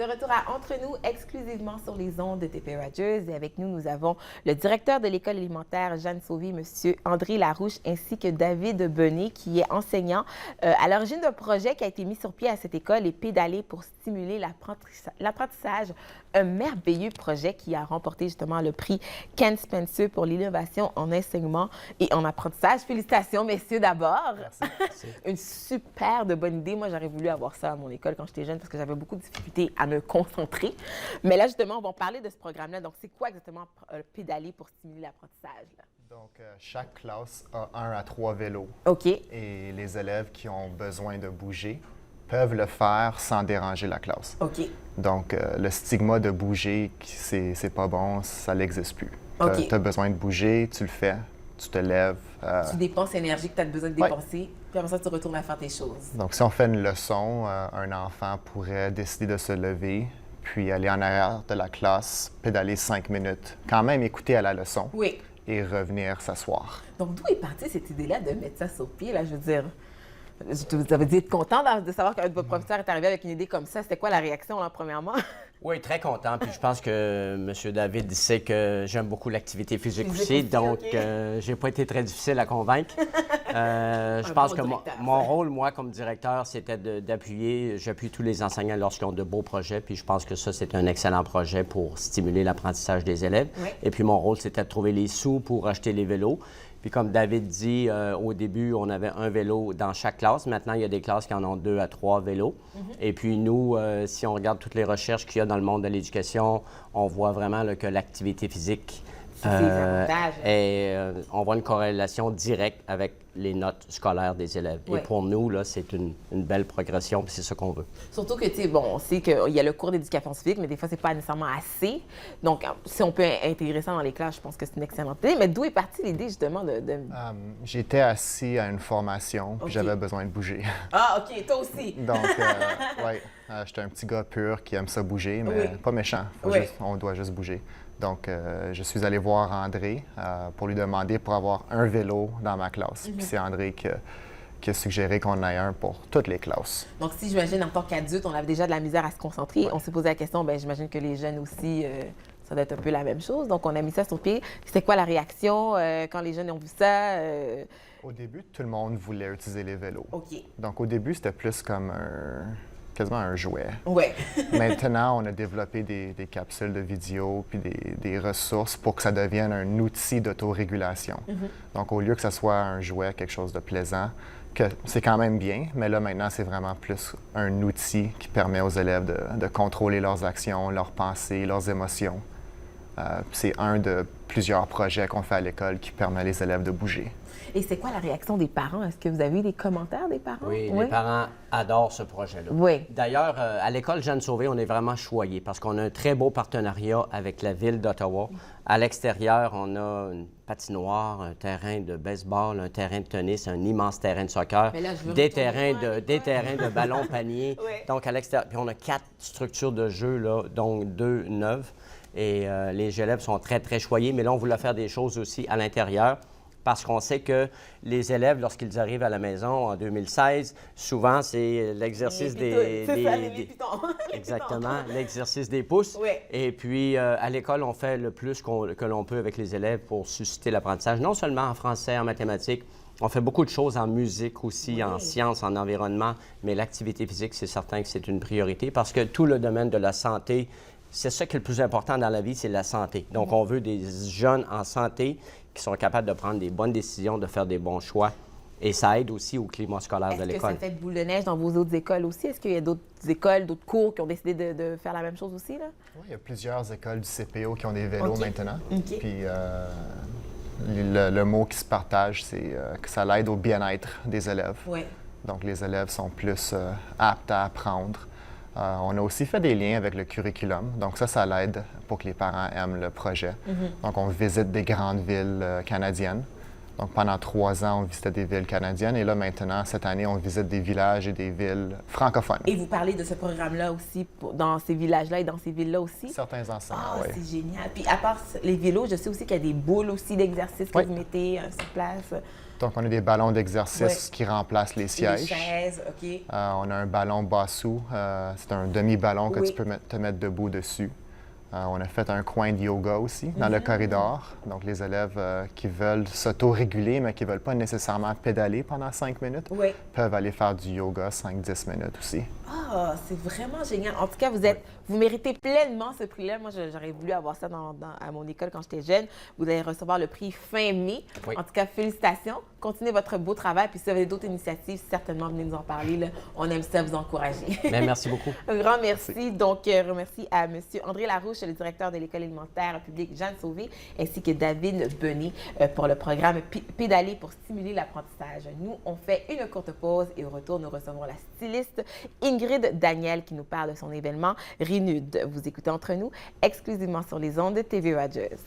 de retour à Entre nous, exclusivement sur les ondes de TP Rogers. Et avec nous, nous avons le directeur de l'école élémentaire Jeanne Sauvé, M. André Larouche, ainsi que David Benet, qui est enseignant à l'origine d'un projet qui a été mis sur pied à cette école et pédalé pour stimuler l'apprentissage. Un merveilleux projet qui a remporté justement le prix Ken Spencer pour l'innovation en enseignement et en apprentissage. Félicitations, messieurs, d'abord. Merci. Une super de bonne idée. Moi, j'aurais voulu avoir ça à mon école quand j'étais jeune parce que j'avais beaucoup de difficultés à me concentrer. Mais là, justement, on va parler de ce programme-là. Donc, c'est quoi exactement pédaler pour stimuler l'apprentissage? Donc, chaque classe a 1 à 3 vélos. OK. Et les élèves qui ont besoin de bouger peuvent le faire sans déranger la classe. OK. Donc, le stigma de bouger, c'est pas bon, ça n'existe plus. OK. Tu as besoin de bouger, tu le fais, tu te lèves. Tu dépenses l'énergie que tu as besoin de dépenser, puis après ça, tu retournes à faire tes choses. Donc, si on fait une leçon, un enfant pourrait décider de se lever, puis aller en arrière de la classe, pédaler 5 minutes, quand même écouter à la leçon Oui. et revenir s'asseoir. Donc, d'où est partie cette idée-là de mettre ça sur pied, là, je veux dire? Vous avez dû être content de savoir qu'un de vos professeurs est arrivé avec une idée comme ça. C'était quoi la réaction, là, premièrement? Oui, très content. Puis je pense que M. David sait que j'aime beaucoup l'activité physique Physique aussi. aussi, Donc, OK. j'ai pas été très difficile à convaincre. Je pense bon que directeur, mon ça. rôle, moi, comme directeur, c'était d'appuyer. J'appuie tous les enseignants lorsqu'ils ont de beaux projets. Puis je pense que ça, c'est un excellent projet pour stimuler l'apprentissage des élèves. Oui. Et puis mon rôle, c'était de trouver les sous pour acheter les vélos. Puis comme David dit, au début, on avait un vélo dans chaque classe. Maintenant, il y a des classes qui en ont 2 à 3 vélos. Et puis nous, si on regarde toutes les recherches qu'il y a dans le monde de l'éducation, on voit vraiment là, que l'activité physique C'est des avantages. on voit une corrélation directe avec les notes scolaires des élèves. Ouais. Et pour nous, là, c'est une belle progression, puis c'est ça qu'on veut. Surtout que, tu sais, bon, on sait qu'il y a le cours d'éducation civique, mais des fois, c'est pas nécessairement assez. Donc, si on peut intégrer ça dans les classes, je pense que c'est une excellente idée. Mais d'où est partie l'idée, justement, de... J'étais assis à une formation, puis OK. j'avais besoin de bouger. Ah, OK, toi aussi. Donc, oui, j'étais un petit gars pur qui aime ça bouger, mais Oui. pas méchant. Oui. On doit juste bouger. Donc, je suis allé voir André pour lui demander pour avoir un vélo dans ma classe. Puis c'est André qui a suggéré qu'on ait un pour toutes les classes. Donc, si j'imagine, en tant qu'adulte, on avait déjà de la misère à se concentrer, on s'est posé la question, bien, j'imagine que les jeunes aussi, ça doit être un peu la même chose. Donc, on a mis ça sur pied. C'était quoi la réaction quand les jeunes ont vu ça? Au début, tout le monde voulait utiliser les vélos. OK. Donc, au début, c'était plus comme quasiment un jouet. Ouais. Maintenant, on a développé des capsules de vidéo puis des ressources pour que ça devienne un outil d'autorégulation. Donc, au lieu que ça soit un jouet, quelque chose de plaisant, que c'est quand même bien, mais là, maintenant, c'est vraiment plus un outil qui permet aux élèves de contrôler leurs actions, leurs pensées, leurs émotions. C'est un de plusieurs projets qu'on fait à l'école qui permet à les élèves de bouger. Et c'est quoi la réaction des parents? Est-ce que vous avez eu des commentaires des parents? Oui, les parents adorent ce projet-là. Oui. D'ailleurs, à l'école Jeanne Sauvé, on est vraiment choyés parce qu'on a un très beau partenariat avec la ville d'Ottawa. À l'extérieur, on a une patinoire, un terrain de baseball, un terrain de tennis, un immense terrain de soccer, Mais là, je veux des retourner terrains voir à de, des l'école. terrains de ballon panier. Oui. Donc, à l'extérieur, puis on a 4 structures de jeu, là, dont 2 neuves. Et les élèves sont très, très choyés. Mais là, on voulait faire des choses aussi à l'intérieur parce qu'on sait que les élèves, lorsqu'ils arrivent à la maison en 2016, souvent, c'est l'exercice des... C'est ça, les des- pitons. Les Exactement, pitons. l'exercice des pouces. Oui. Et puis, à l'école, on fait le plus que l'on peut avec les élèves pour susciter l'apprentissage, non seulement en français, en mathématiques. On fait beaucoup de choses en musique aussi, en sciences, en environnement, mais l'activité physique, c'est certain que c'est une priorité parce que tout le domaine de la santé, c'est ça qui est le plus important dans la vie, c'est la santé. Donc, on veut des jeunes en santé qui sont capables de prendre des bonnes décisions, de faire des bons choix. Et ça aide aussi au climat scolaire de Est-ce que l'école. ça fait de boule de neige dans vos autres écoles aussi? Est-ce qu'il y a d'autres écoles, d'autres cours qui ont décidé de faire la même chose aussi, là? Oui, il y a plusieurs écoles du CPO qui ont des vélos OK. maintenant. OK. Puis le mot qui se partage, c'est que ça l'aide au bien-être des élèves. Oui. Donc, les élèves sont plus aptes à apprendre. On a aussi fait des liens avec le curriculum. Donc, ça l'aide pour que les parents aiment le projet. Donc, on visite des grandes villes canadiennes. Donc, pendant 3 ans, on visitait des villes canadiennes. Et là, maintenant, cette année, on visite des villages et des villes francophones. Et vous parlez de ce programme-là aussi dans ces villages-là et dans ces villes-là aussi? Certains enseignants, Ah, oui. c'est génial. Puis à part les vélos, je sais aussi qu'il y a des boules aussi d'exercices que Oui. vous mettez sur place. Donc, on a des ballons d'exercice Ouais. qui remplacent les Les sièges. chaises, OK. On a un ballon bassou. C'est un demi-ballon que Oui. tu peux te mettre debout dessus. On a fait un coin de yoga aussi dans le corridor. Donc, les élèves qui veulent s'auto-réguler, mais qui ne veulent pas nécessairement pédaler pendant 5 minutes, Oui. peuvent aller faire du yoga 5-10 minutes aussi. Ah, c'est vraiment génial. En tout cas, vous méritez pleinement ce prix-là. Moi, j'aurais voulu avoir ça à mon école quand j'étais jeune. Vous allez recevoir le prix fin mai. Oui. En tout cas, félicitations. Continuez votre beau travail. Puis si vous avez d'autres initiatives, certainement, venez nous en parler. Là. On aime ça vous encourager. Bien, merci beaucoup. Un grand merci. Donc, remercie à M. André Larouche, le directeur de l'École élémentaire publique Jeanne Sauvé, ainsi que David Benet pour le programme Pédaler pour stimuler l'apprentissage. Nous, on fait une courte pause et au retour, nous recevons la styliste Ingrid Daniel qui nous parle de son événement Renude. Vous écoutez Entre nous, exclusivement sur les ondes de TV Rogers.